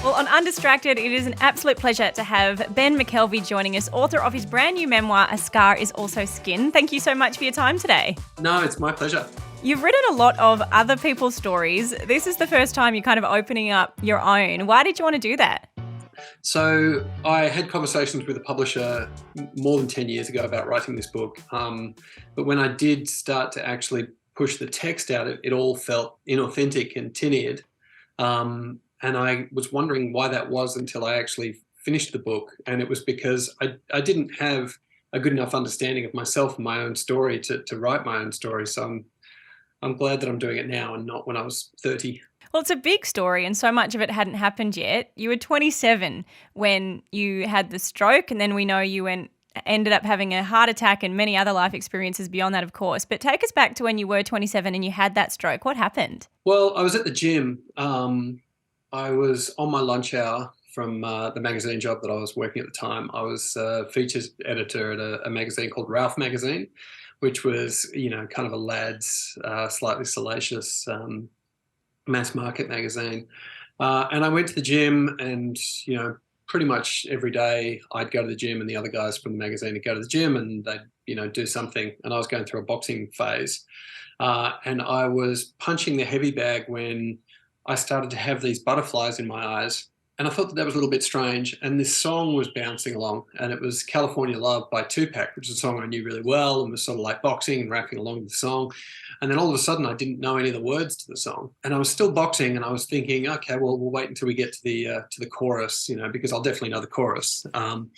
Well, on Undistracted, it is an absolute pleasure to have Ben McKelvey joining us, author of his brand new memoir, A Scar Is Also Skin. Thank you so much for your time today. No, it's my pleasure. You've written a lot of other people's stories. This is the first time you're kind of opening up your own. Why did you want to do that? So I had conversations with a publisher more than 10 years ago about writing this book. But when I did start to actually push the text out, it all felt inauthentic and tin-eared. And I was wondering why that was until I actually finished the book. And it was because I didn't have a good enough understanding of myself and my own story to write my own story. So I'm glad that I'm doing it now and not when I was 30. Well, it's a big story and so much of it hadn't happened yet. You were 27 when you had the stroke, and then we know you ended up having a heart attack and many other life experiences beyond that, of course. But take us back to when you were 27 and you had that stroke. What happened? Well, I was at the gym. I was on my lunch hour from the magazine job that I was working at the time. I was features editor at a magazine called Ralph Magazine, which was, kind of a lad's, slightly salacious mass market magazine. And I went to the gym and, pretty much every day I'd go to the gym and the other guys from the magazine would go to the gym and they'd, do something. And I was going through a boxing phase. And I was punching the heavy bag when I started to have these butterflies in my eyes. And I thought that was a little bit strange. And this song was bouncing along, and it was California Love by Tupac, which is a song I knew really well and was sort of like boxing and rapping along with the song. And then all of a sudden I didn't know any of the words to the song. And I was still boxing and I was thinking, okay, well, we'll wait until we get to the chorus, because I'll definitely know the chorus. And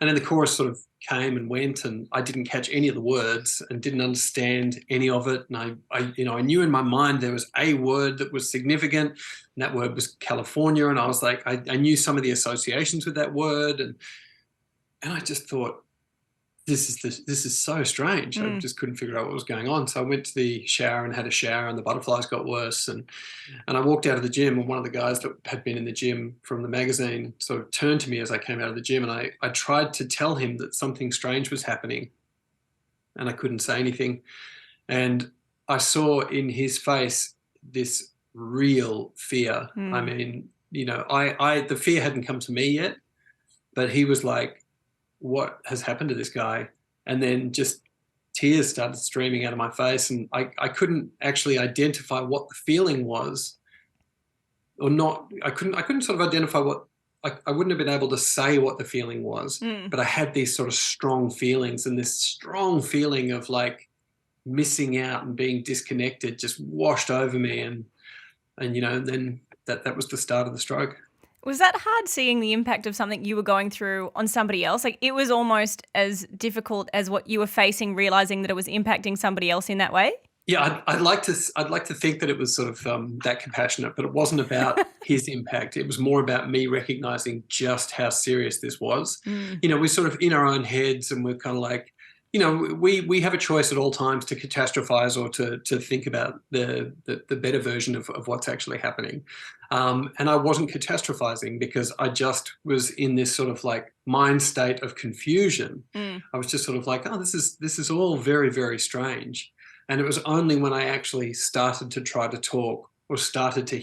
then the chorus sort of came and went, and I didn't catch any of the words and didn't understand any of it. And I knew in my mind there was a word that was significant, and that word was California. And I was like, I knew some of the associations with that word, and I just thought, this is so strange. I just couldn't figure out what was going on. So I went to the shower and had a shower, and the butterflies got worse. And I walked out of the gym, and one of the guys that had been in the gym from the magazine sort of turned to me as I came out of the gym, and I tried to tell him that something strange was happening, and I couldn't say anything. And I saw in his face this real fear. I mean, the fear hadn't come to me yet, but he was like, what has happened to this guy? And then just tears started streaming out of my face, and I couldn't actually identify what the feeling was, or not. I couldn't sort of identify what, I wouldn't have been able to say what the feeling was, but I had these sort of strong feelings, and this strong feeling of like missing out and being disconnected just washed over me, and then that was the start of the stroke. Was that hard, seeing the impact of something you were going through on somebody else? Like, it was almost as difficult as what you were facing, realizing that it was impacting somebody else in that way? Yeah, I'd like to think that it was sort of that compassionate, but it wasn't about his impact. It was more about me recognizing just how serious this was. We're sort of in our own heads, and we're kind of like, we have a choice at all times to catastrophize or to think about the better version of what's actually happening. And I wasn't catastrophizing because I just was in this sort of like mind state of confusion. I was just sort of like, oh, this is all very, very strange. And it was only when I actually started to try to talk or started to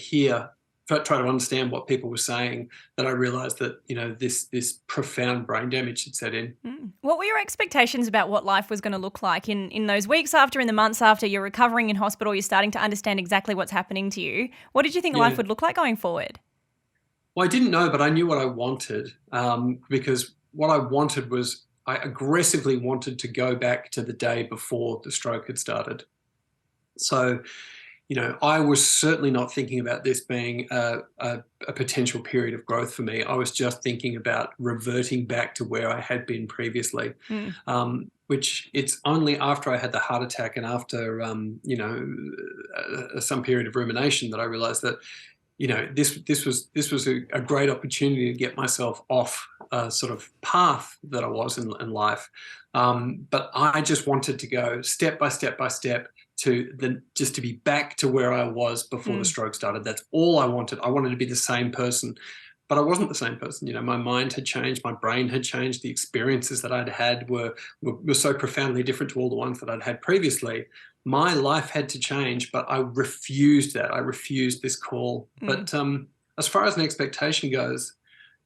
try to understand what people were saying that I realized that, this profound brain damage had set in. What were your expectations about what life was going to look like in those weeks after, in the months after you're recovering in hospital, you're starting to understand exactly what's happening to you? What did you think life would look like going forward? Well, I didn't know, but I knew what I wanted, because what I wanted was, I aggressively wanted to go back to the day before the stroke had started. So, I was certainly not thinking about this being a potential period of growth for me. I was just thinking about reverting back to where I had been previously, which it's only after I had the heart attack and after, some period of rumination that I realized that, this was a great opportunity to get myself off a sort of path that I was in life. But I just wanted to go step by step by step just to be back to where I was before the stroke started. That's all I wanted. I wanted to be the same person, but I wasn't the same person. My mind had changed, my brain had changed. The experiences that I'd had were so profoundly different to all the ones that I'd had previously. My life had to change, but I refused that. I refused this call. But as far as an expectation goes,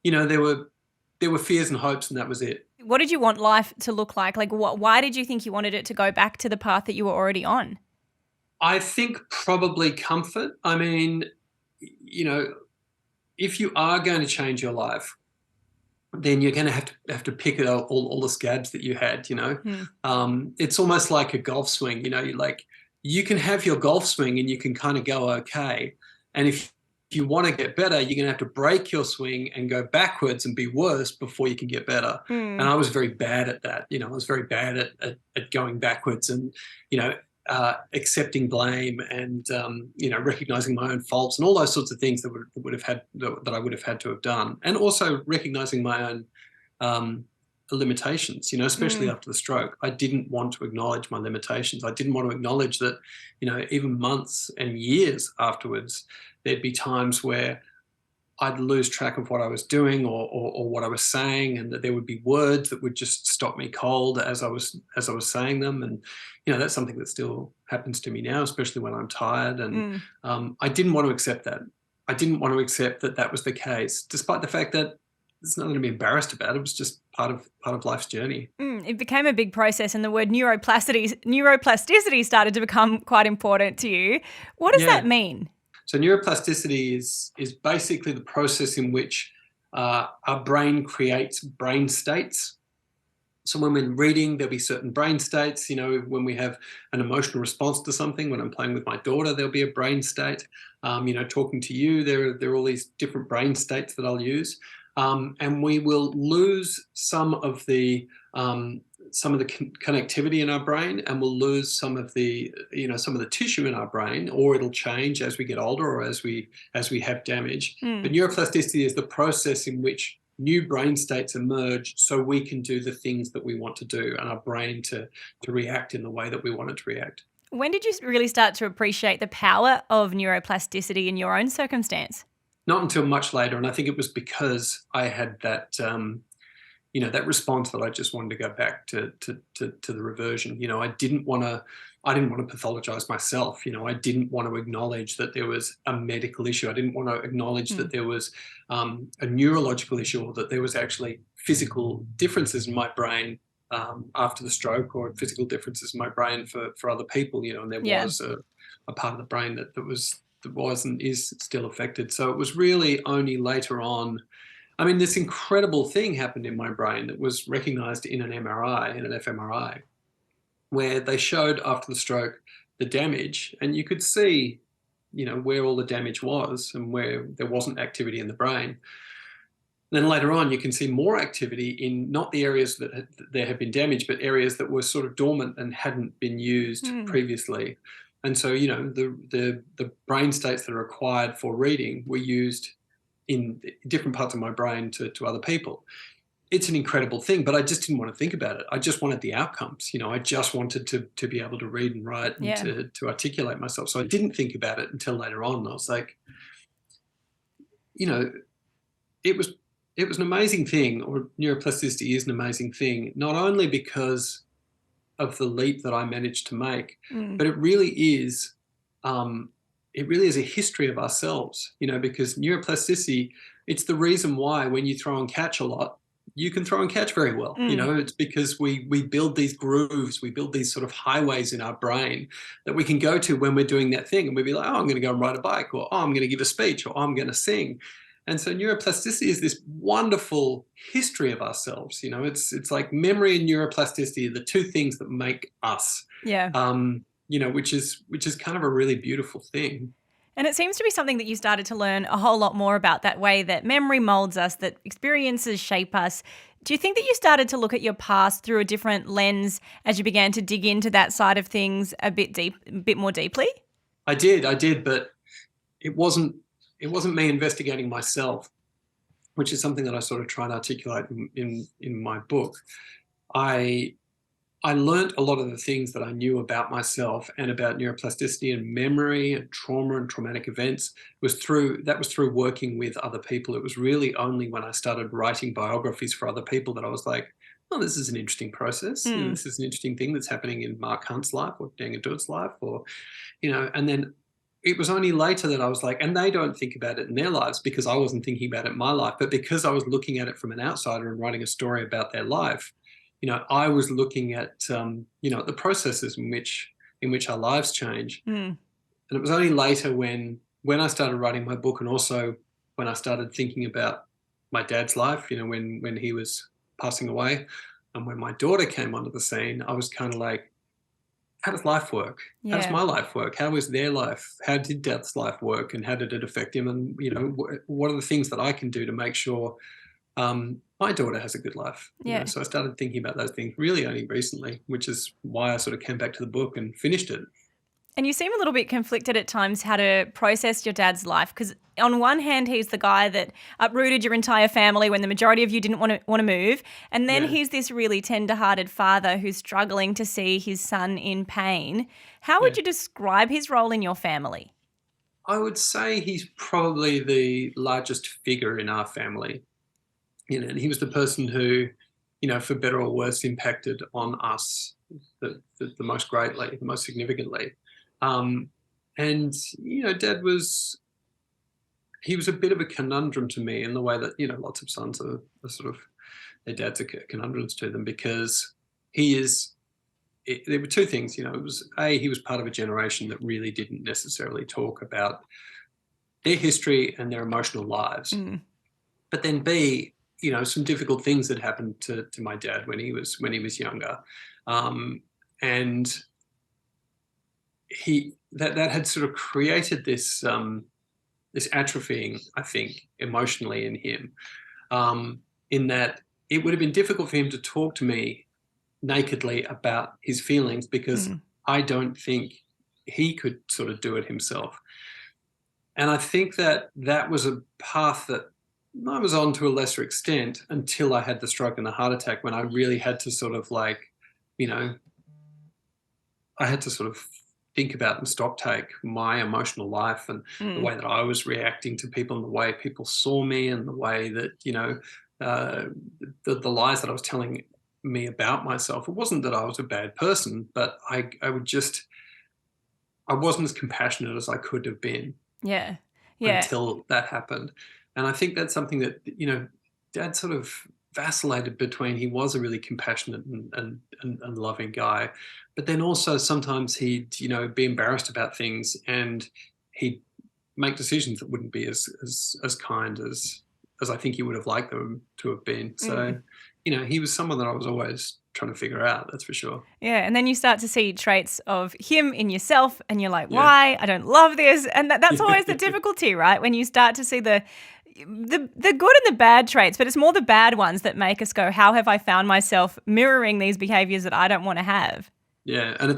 there were fears and hopes, and that was it. What did you want life to look like? Like, why did you think you wanted it to go back to the path that you were already on? I think probably comfort. I mean, if you are going to change your life, then you're going to have to pick at all the scabs that you had. It's almost like a golf swing. You can have your golf swing and you can kind of go okay, and if you want to get better, you're going to have to break your swing and go backwards and be worse before you can get better. And I was very bad at that. I was very bad at going backwards and accepting blame and recognizing my own faults and all those sorts of things that I would have had to have done, and also recognizing my own limitations. Especially after the stroke, I didn't want to acknowledge my limitations. I didn't want to acknowledge that even months and years afterwards, there'd be times where I'd lose track of what I was doing or what I was saying, and that there would be words that would just stop me cold as I was saying them. And that's something that still happens to me now, especially when I'm tired. And I didn't want to accept that. I didn't want to accept that that was the case, despite the fact that there's nothing to be embarrassed about. It was just part of life's journey. It became a big process, and the word neuroplasticity started to become quite important to you. What does that mean? So neuroplasticity is basically the process in which our brain creates brain states. So when we're reading, there'll be certain brain states. When we have an emotional response to something, when I'm playing with my daughter, there'll be a brain state. Talking to you, there are all these different brain states that I'll use. And we will lose some of the connectivity in our brain, and we'll lose some of the tissue in our brain, or it'll change as we get older or as we have damage. But neuroplasticity is the process in which new brain states emerge so we can do the things that we want to do, and our brain to react in the way that we want it to react. When did you really start to appreciate the power of neuroplasticity in your own circumstance? Not until much later, and I think it was because I had that that response that I just wanted to go back to the reversion. I didn't want to pathologize myself. I didn't want to acknowledge that there was a medical issue. I didn't want to acknowledge that there was a neurological issue, or that there was actually physical differences in my brain after the stroke, or physical differences in my brain for other people. And there was a part of the brain that was and is still affected. So it was really only later on. I mean, this incredible thing happened in my brain that was recognized in an MRI, in an fMRI, where they showed after the stroke the damage, and you could see, where all the damage was and where there wasn't activity in the brain. Then later on, you can see more activity in not the areas that there had been damage, but areas that were sort of dormant and hadn't been used previously. And so, the brain states that are required for reading were used in different parts of my brain to other people. It's an incredible thing, but I just didn't want to think about it. I just wanted the outcomes. I just wanted to be able to read and write and to articulate myself. So I didn't think about it until later on. I was like, it was an amazing thing, or neuroplasticity is an amazing thing, not only because of the leap that I managed to make, but it really is a history of ourselves, because neuroplasticity, it's the reason why when you throw and catch a lot, you can throw and catch very well. It's because we build these grooves, we build these sort of highways in our brain that we can go to when we're doing that thing. And we'd be like, oh, I'm going to go and ride a bike, or oh, I'm going to give a speech, or oh, I'm going to sing. And so neuroplasticity is this wonderful history of ourselves. It's like memory and neuroplasticity are the two things that make us. Yeah. Which is kind of a really beautiful thing. And it seems to be something that you started to learn a whole lot more about, that way that memory molds us, that experiences shape us. Do you think that you started to look at your past through a different lens as you began to dig into that side of things a bit more deeply? I did, but it wasn't me investigating myself, which is something that I sort of try and articulate in my book. I learned a lot of the things that I knew about myself and about neuroplasticity and memory and trauma and traumatic events was through working with other people. It was really only when I started writing biographies for other people that I was like, oh, this is an interesting process. This is an interesting thing that's happening in Mark Hunt's life, or Dang Adut's life, or, and then it was only later that I was like, and they don't think about it in their lives because I wasn't thinking about it in my life, but because I was looking at it from an outsider and writing a story about their life, I was looking at, the processes in which our lives change. Mm. And it was only later when I started writing my book, and also when I started thinking about my dad's life, when he was passing away, and when my daughter came onto the scene, I was kind of like, how does life work? How does Yeah. my life work? How was their life? How did Dad's life work, and how did it affect him? And what are the things that I can do to make sure my daughter has a good life? Yeah. So I started thinking about those things really only recently, which is why I sort of came back to the book and finished it. And you seem a little bit conflicted at times how to process your dad's life, because on one hand, he's the guy that uprooted your entire family when the majority of you didn't want to move. And then Yeah. he's this really tender-hearted father who's struggling to see his son in pain. How would you describe his role in your family? I would say he's probably the largest figure in our family. And he was the person who, for better or worse, impacted on us the most greatly, the most significantly. And Dad he was a bit of a conundrum to me in the way that lots of sons are sort of, their dads are conundrums to them, because there were two things. It was, he was part of a generation that really didn't necessarily talk about their history and their emotional lives. Mm. But then B, some difficult things that happened to my dad when he was younger, and that had sort of created this this atrophying, I think, emotionally in him, in that it would have been difficult for him to talk to me nakedly about his feelings, because I don't think he could sort of do it himself. And I think that was a path that I was on to a lesser extent until I had the stroke and the heart attack, when I really had to sort of like, I had to sort of think about and stock take my emotional life and the way that I was reacting to people and the way people saw me and the way that, the lies that I was telling me about myself. It wasn't that I was a bad person, but I wasn't as compassionate as I could have been. Yeah. Yeah. Until that happened. And I think that's something that, Dad sort of vacillated between. He was a really compassionate and loving guy, but then also sometimes he'd, be embarrassed about things, and he'd make decisions that wouldn't be as kind as I think he would have liked them to have been. So, he was someone that I was always trying to figure out, that's for sure. Yeah, and then you start to see traits of him in yourself, and you're like, Yeah. why? I don't love this. And that's always the difficulty, right? When you start to see the good and the bad traits, but it's more the bad ones that make us go, how have I found myself mirroring these behaviors that I don't want to have? Yeah, and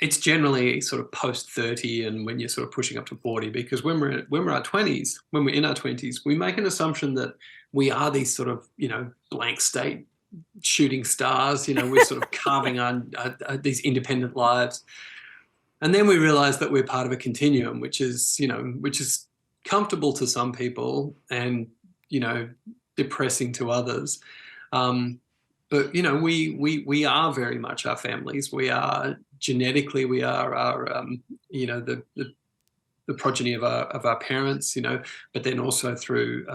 it's generally sort of post 30 and when you're sort of pushing up to 40, because when we're in our 20s, we make an assumption that we are these sort of, blank state shooting stars, we're sort of carving these independent lives. And then we realize that we're part of a continuum, which is comfortable to some people and, depressing to others. But we are very much our families. We are genetically, we are our the progeny of our parents, but then also through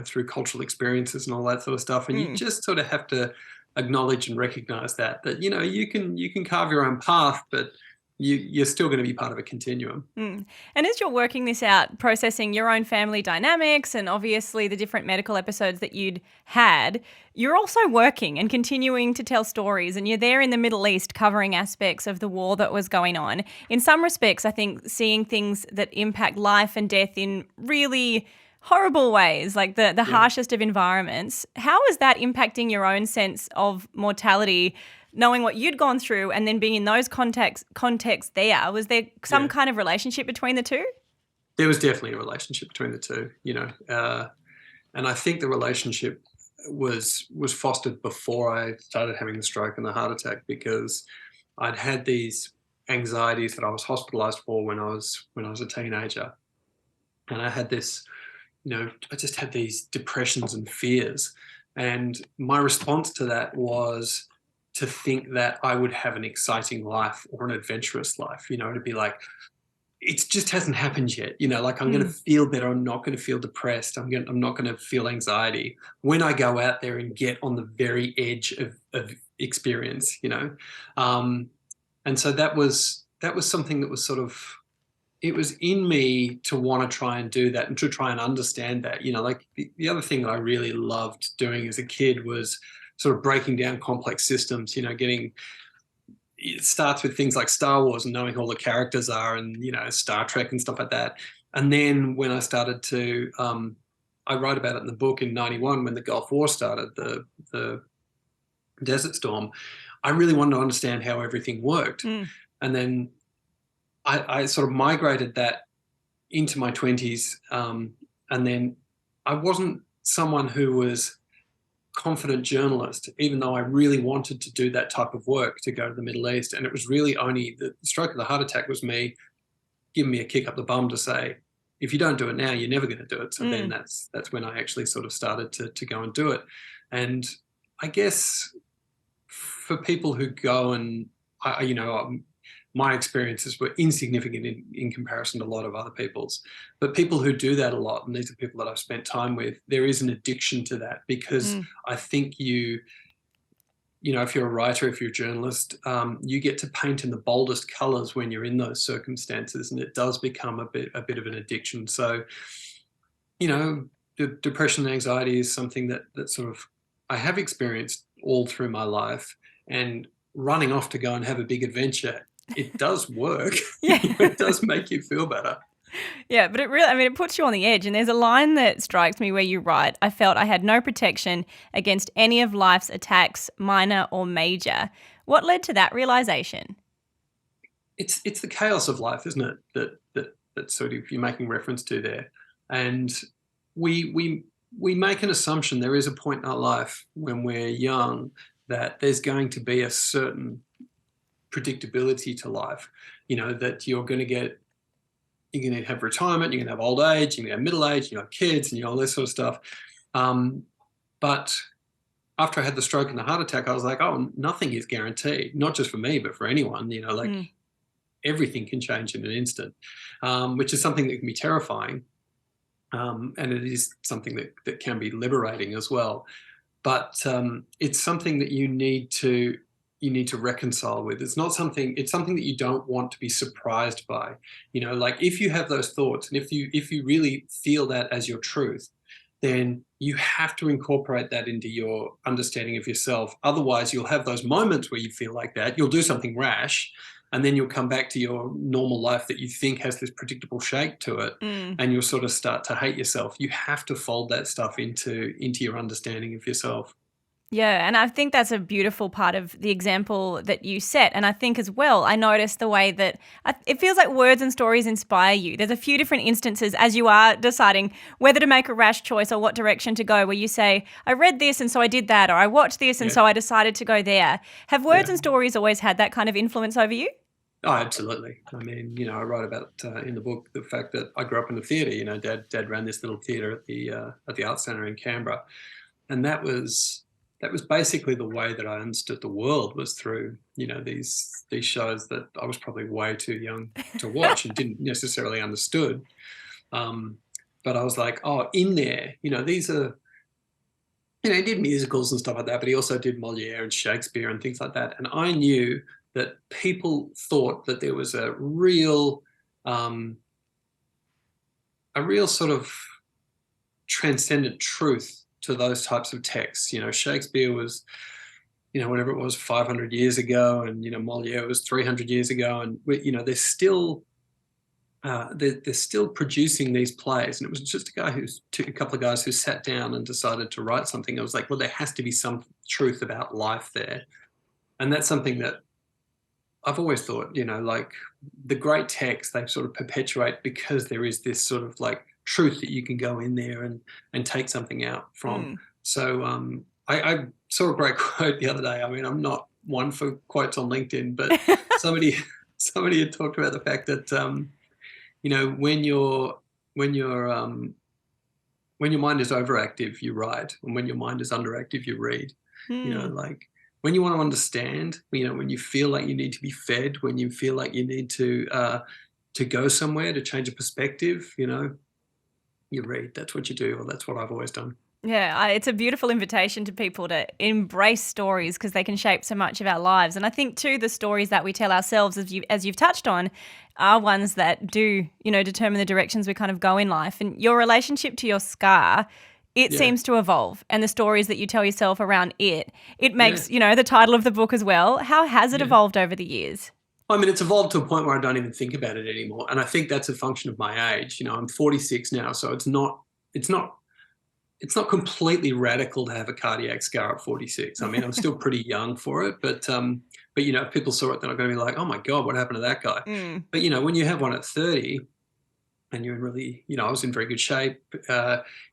through cultural experiences and all that sort of stuff. And you just sort of have to acknowledge and recognize that you can carve your own path, but you're still going to be part of a continuum. And as you're working this out, processing your own family dynamics and obviously the different medical episodes that you'd had, you're also working and continuing to tell stories, and you're there in the Middle East covering aspects of the war that was going on. In some respects, I think seeing things that impact life and death in really horrible ways, like the harshest of environments. How is that impacting your own sense of mortality, knowing what you'd gone through and then being in those contexts there? Was there some kind of relationship between the two? There was definitely a relationship between the two, and I think the relationship was fostered before I started having the stroke and the heart attack, because I'd had these anxieties that I was hospitalized for when I was a teenager. And I had this, I just had these depressions and fears. And my response to that was to think that I would have an exciting life or an adventurous life, to be like, it just hasn't happened yet. Like I'm going to feel better. I'm not going to feel depressed. I'm not going to feel anxiety when I go out there and get on the very edge of experience, and so that was something that was sort of, it was in me to want to try and do that and to try and understand that. Like the other thing that I really loved doing as a kid was sort of breaking down complex systems, it starts with things like Star Wars and knowing who all the characters are, and Star Trek and stuff like that. And then when I started to, I write about it in the book in '91 when the Gulf War started, the Desert Storm. I really wanted to understand how everything worked, and then I sort of migrated that into my 20s, and then I wasn't someone who was confident journalist, even though I really wanted to do that type of work, to go to the Middle East. And it was really only the stroke of the heart attack was me giving me a kick up the bum to say, if you don't do it now, you're never going to do it. So then that's when I actually sort of started to go and do it. And I guess for people who go and, my experiences were insignificant in comparison to a lot of other people's. But people who do that a lot, and these are people that I've spent time with, there is an addiction to that, because I think if you're a writer, if you're a journalist, you get to paint in the boldest colours when you're in those circumstances, and it does become a bit of an addiction. So, the depression and anxiety is something that sort of I have experienced all through my life, and running off to go and have a big adventure, it does work. Yeah. It does make you feel better. Yeah, but it puts you on the edge. And there's a line that strikes me where you write, I felt I had no protection against any of life's attacks, minor or major. What led to that realization? It's the chaos of life, isn't it? That sort of you're making reference to there. And we make an assumption there is a point in our life when we're young that there's going to be a certain predictability to life, that you're going to have retirement, you're going to have old age, you're going to have middle age, have kids, and all this sort of stuff. But after I had the stroke and the heart attack, I was like, oh, nothing is guaranteed, not just for me, but for anyone, everything can change in an instant, which is something that can be terrifying. And it is something that can be liberating as well. But it's something that you need to reconcile with. It's something that you don't want to be surprised by. Like if you have those thoughts, and if you really feel that as your truth, then you have to incorporate that into your understanding of yourself. Otherwise, you'll have those moments where you feel like that. You'll do something rash, and then you'll come back to your normal life that you think has this predictable shape to it, and you'll sort of start to hate yourself. You have to fold that stuff into your understanding of yourself. Yeah, and I think that's a beautiful part of the example that you set. And I think as well, I noticed the way that it feels like words and stories inspire you. There's a few different instances as you are deciding whether to make a rash choice or what direction to go, where you say, I read this and so I did that, or I watched this and so I decided to go there. Have words and stories always had that kind of influence over you? Oh, absolutely. I mean, I write about in the book the fact that I grew up in the theatre. Dad ran this little theatre at the Arts Centre in Canberra, and that was basically the way that I understood the world, was through these shows that I was probably way too young to watch and didn't necessarily understood. But I was like, oh, in there, these are. He did musicals and stuff like that, but he also did Moliere and Shakespeare and things like that. And I knew that people thought that there was a real sort of transcendent truth to those types of texts. Shakespeare was, whatever it was, 500 years ago, and Moliere was 300 years ago, and they're still producing these plays. And it was just a couple of guys who sat down and decided to write something. I was like, well, there has to be some truth about life there, and that's something that I've always thought, like the great texts, they sort of perpetuate because there is this sort of like truth that you can go in there and take something out from. So I saw a great quote the other day. I mean, I'm not one for quotes on LinkedIn, but somebody had talked about the fact that when your mind is overactive, you write, and when your mind is underactive, you read. Like when you want to understand, when you feel like you need to be fed, when you feel like you need to to go somewhere, to change a perspective, you read. That's what you do, or that's what I've always done. Yeah, it's a beautiful invitation to people to embrace stories because they can shape so much of our lives. And I think too, the stories that we tell ourselves, as you've touched on, are ones that do, determine the directions we kind of go in life. And your relationship to your scar, it Yeah. seems to evolve, and the stories that you tell yourself around it Yeah. makes, the title of the book as well. How has it Yeah. evolved over the years? I mean, it's evolved to a point where I don't even think about it anymore. And I think that's a function of my age. I'm 46 now, so it's not completely radical to have a cardiac scar at 46. I mean, I'm still pretty young for it, but if people saw it, then I'm going to be like, oh my God, what happened to that guy? Mm, But when you have one at 30 and you're in really, I was in very good shape,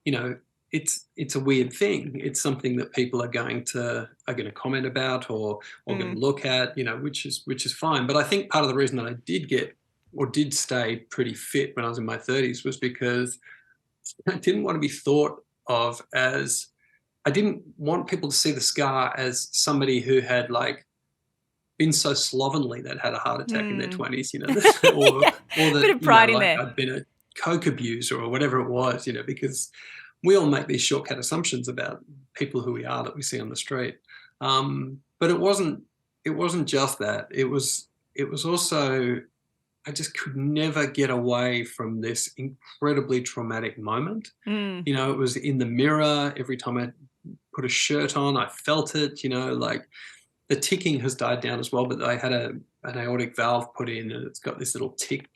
you know, it's a weird thing. It's something that people are going to comment about or going to mm, look at, which is fine. But I think part of the reason that I did stay pretty fit when I was in my 30s was because I didn't want to be thought of as I didn't want people to see the scar as somebody who had been so slovenly that had a heart attack in their mm. 20s, Yeah, or bit that, of pride in like there. I'd been a coke abuser or whatever it was, because we all make these shortcut assumptions about people who we are that we see on the street. But it wasn't just that. It was also I just could never get away from this incredibly traumatic moment. Mm. It was in the mirror every time I put a shirt on, I felt it, like the ticking has died down as well, but I had an aortic valve put in and it's got this little tick.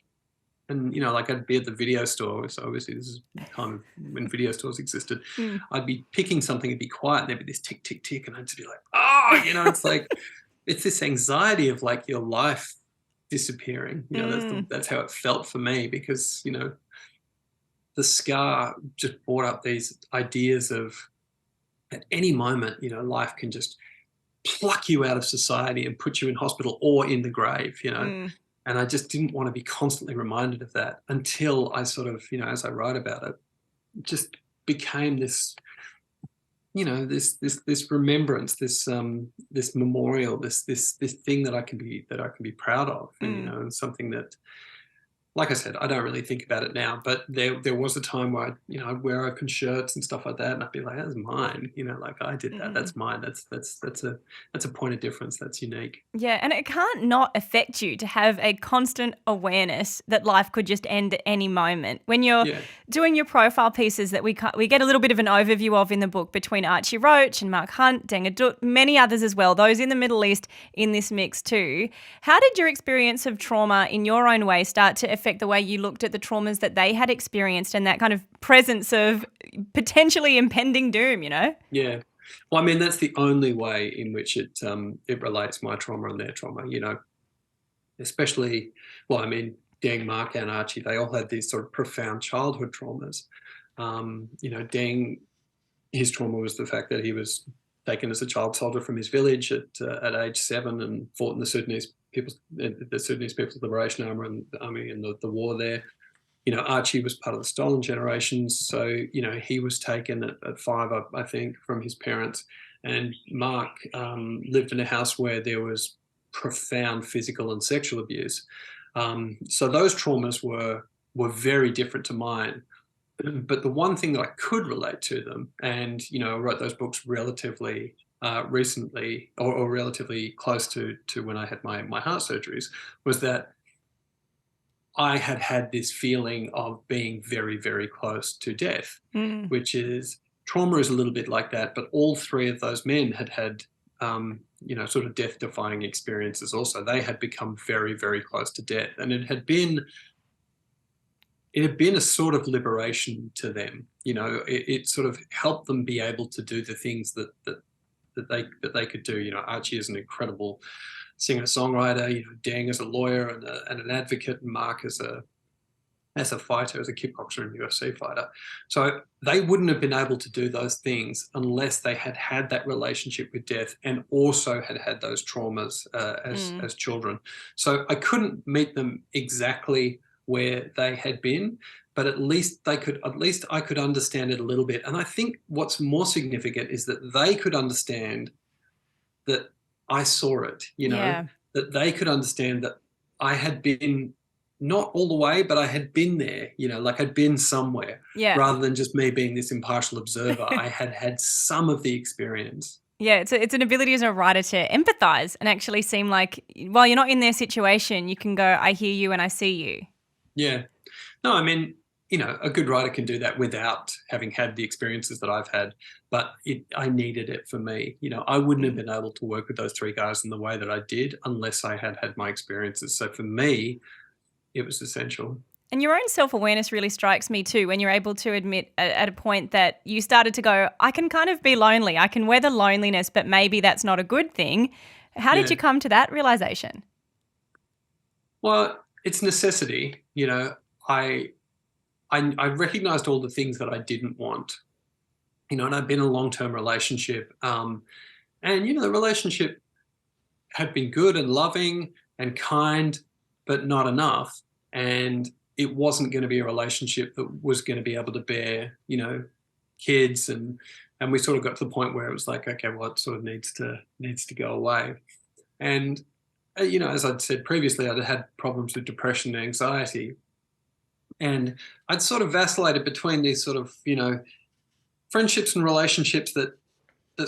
And, I'd be at the video store. So obviously this is kind of when video stores existed. Mm. I'd be picking something, it'd be quiet, and there'd be this tick, tick, tick. And I'd just be like, oh, it's like, it's this anxiety of your life disappearing. Mm. That's how it felt for me because, the scar just brought up these ideas of at any moment, life can just pluck you out of society and put you in hospital or in the grave. Mm. And I just didn't want to be constantly reminded of that until I sort of, as I write about it, just became this, this remembrance, this memorial, this thing that I can be proud of, and Mm. and something that, like I said, I don't really think about it now, but there was a time where I'd wear open shirts and stuff like that, and I'd be like, "That's mine," like I did that. Mm. That's mine. That's a point of difference. That's unique. Yeah, and it can't not affect you to have a constant awareness that life could just end at any moment. When you're Yeah, doing your profile pieces that we get a little bit of an overview of in the book between Archie Roach and Mark Hunt, Deng Adut, many others as well, those in the Middle East in this mix too. How did your experience of trauma in your own way start to affect the way you looked at the traumas that they had experienced and that kind of presence of potentially impending doom, yeah. Well, I mean, that's the only way in which it relates my trauma and their trauma. Especially, well, I mean, Deng, Mark, and Archie, they all had these sort of profound childhood traumas. Deng, his trauma was the fact that he was taken as a child soldier from his village at age 7 and fought in the Sudanese People's Liberation Army and the war there. Archie was part of the stolen generations, so he was taken at 5, I think, from his parents. And Mark lived in a house where there was profound physical and sexual abuse. So those traumas were very different to mine. But the one thing that I could relate to them, and I wrote those books relatively recently, or relatively close to when I had my heart surgeries, was that I had had this feeling of being very, very close to death, Mm. which is trauma is a little bit like that. But all 3 of those men had sort of death-defying experiences. Also, they had become very, very close to death, and it had been a sort of liberation to them. It sort of helped them be able to do the things that they could do. Archie is an incredible singer-songwriter. Dang is a lawyer and an advocate, and Mark as a fighter, as a kickboxer and UFC fighter. So they wouldn't have been able to do those things unless they had had that relationship with death and also had had those traumas Mm. as children. So I couldn't meet them exactly where they had been, but at least I could understand it a little bit. And I think what's more significant is that they could understand that I saw it, Yeah. that they could understand that I had been not all the way, but I had been there, like I'd been somewhere, Yeah. rather than just me being this impartial observer. I had had some of the experience. Yeah, it's an ability as a writer to empathize and actually seem like while you're not in their situation, you can go, I hear you and I see you. Yeah. No, I mean, a good writer can do that without having had the experiences that I've had, but I needed it for me. I wouldn't have been able to work with those three guys in the way that I did unless I had had my experiences. So for me, it was essential. And your own self-awareness really strikes me too, when you're able to admit at a point that you started to go, I can kind of be lonely. I can weather loneliness, but maybe that's not a good thing. How did Yeah. you come to that realization? Well, it's necessity. I recognized all the things that I didn't want, and I'd been in a long-term relationship. And, the relationship had been good and loving and kind, but not enough. And it wasn't going to be a relationship that was going to be able to bear, kids. And we sort of got to the point where it was like, okay, well, it sort of needs to go away. And, as I'd said previously, I'd had problems with depression and anxiety. And I'd sort of vacillated between these sort of, friendships and relationships that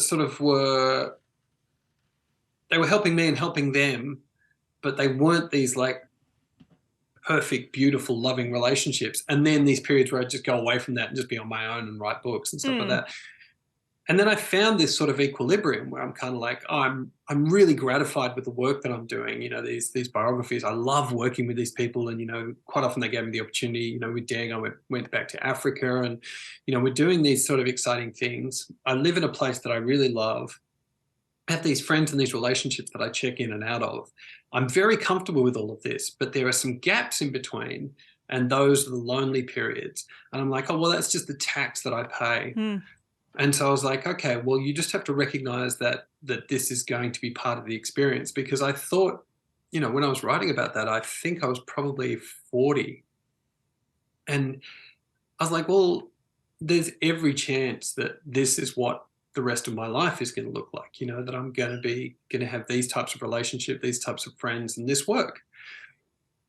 sort of they were helping me and helping them, but they weren't these like perfect, beautiful, loving relationships. And then these periods where I'd just go away from that and just be on my own and write books and stuff like that. And then I found this sort of equilibrium where I'm kind of like, oh, I'm really gratified with the work that I'm doing. These biographies. I love working with these people, and quite often they gave me the opportunity. With Dang, I went back to Africa, and we're doing these sort of exciting things. I live in a place that I really love. I have these friends and these relationships that I check in and out of. I'm very comfortable with all of this, but there are some gaps in between, and those are the lonely periods. And I'm like, oh, well, that's just the tax that I pay. And so I was like, okay, well, you just have to recognize that this is going to be part of the experience. Because I thought, when I was writing about that, I think I was probably 40. And I was like, well, there's every chance that this is what the rest of my life is going to look like, that I'm going to have these types of relationships, these types of friends, and this work.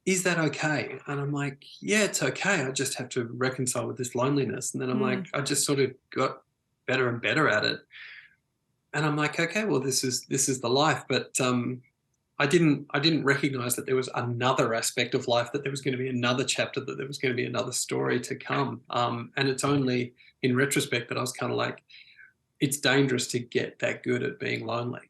Is that okay? And I'm like, yeah, it's okay. I just have to reconcile with this loneliness. And then I'm like, I just sort of got better and better at it. And I'm like, okay, well, this is the life. But I didn't recognize that there was another aspect of life, that there was going to be another chapter, that there was going to be another story to come. And it's only in retrospect that I was kind of like, it's dangerous to get that good at being lonely.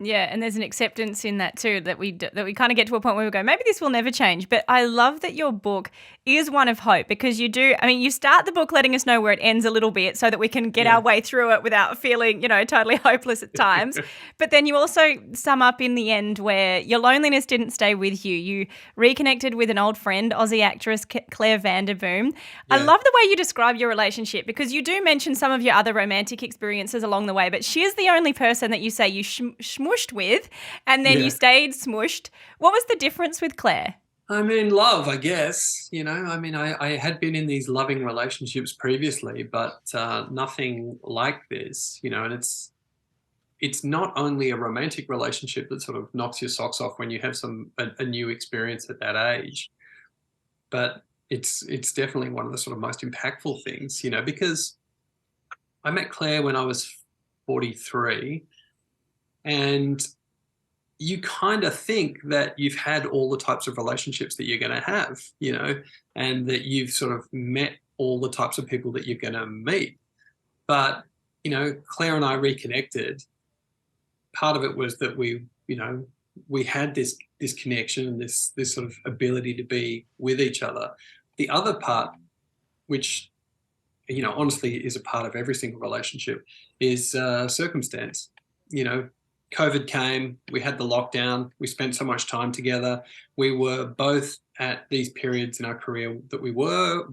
Yeah, and there's an acceptance in that too, that we kind of get to a point where we go, maybe this will never change. But I love that your book is one of hope, because you start the book letting us know where it ends a little bit so that we can get our way through it without feeling, totally hopeless at times. But then you also sum up in the end where your loneliness didn't stay with you. You reconnected with an old friend, Aussie actress Claire Vanderboom. I love the way you describe your relationship, because you do mention some of your other romantic experiences along the way, but she is the only person that you say you smushed with, and then you stayed smushed. What was the difference with Claire? I mean, love, I guess. I had been in these loving relationships previously, but nothing like this. And it's not only a romantic relationship that sort of knocks your socks off when you have a new experience at that age, but it's definitely one of the sort of most impactful things. Because I met Claire when I was 43. And you kind of think that you've had all the types of relationships that you're going to have, and that you've sort of met all the types of people that you're going to meet. But, Claire and I reconnected. Part of it was that we had this connection and this sort of ability to be with each other. The other part, which, honestly is a part of every single relationship, is circumstance. COVID came, we had the lockdown, we spent so much time together. We were both at these periods in our career that we were,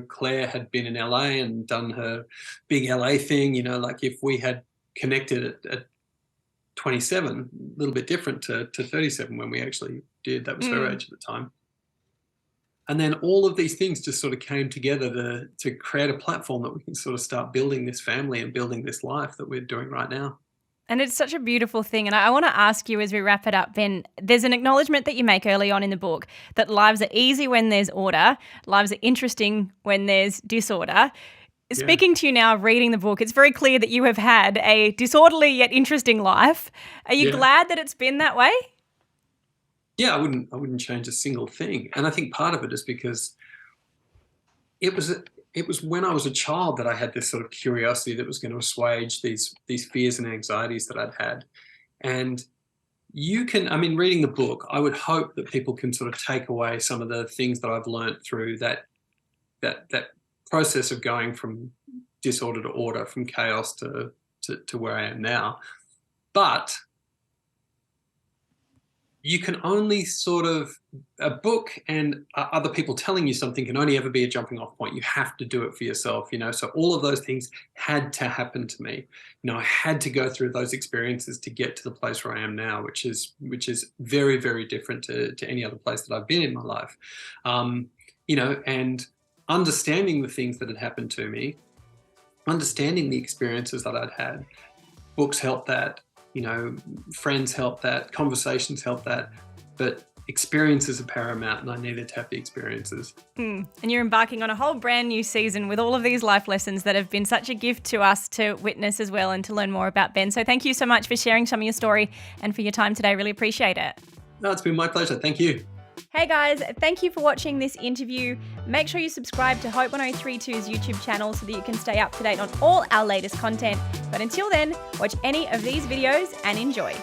Claire had been in LA and done her big LA thing, like if we had connected at 27, a little bit different to 37 when we actually did, that was her age at the time. And then all of these things just sort of came together to create a platform that we can sort of start building this family and building this life that we're doing right now. And it's such a beautiful thing. And I want to ask you as we wrap it up, Ben, there's an acknowledgement that you make early on in the book that lives are easy when there's order, lives are interesting when there's disorder. Speaking to you now, reading the book, it's very clear that you have had a disorderly yet interesting life. Are you glad that it's been that way? Yeah, I wouldn't change a single thing. And I think part of it is because it was when I was a child that I had this sort of curiosity that was going to assuage these fears and anxieties that I'd had. And reading the book, I would hope that people can sort of take away some of the things that I've learned through that process of going from disorder to order, from chaos to where I am now. But you can only a book and other people telling you something can only ever be a jumping off point. You have to do it for yourself, So all of those things had to happen to me. I had to go through those experiences to get to the place where I am now, which is very, very different to any other place that I've been in my life. And understanding the things that had happened to me, understanding the experiences that I'd had, books helped that. Friends help that, conversations help that, but experiences are paramount, and I needed to have the experiences. And you're embarking on a whole brand new season with all of these life lessons that have been such a gift to us to witness as well and to learn more about, Ben. So thank you so much for sharing some of your story and for your time today. Really appreciate it. No, it's been my pleasure. Thank you. Hey guys, thank you for watching this interview. Make sure you subscribe to Hope 1032's YouTube channel so that you can stay up to date on all our latest content. But until then, watch any of these videos and enjoy.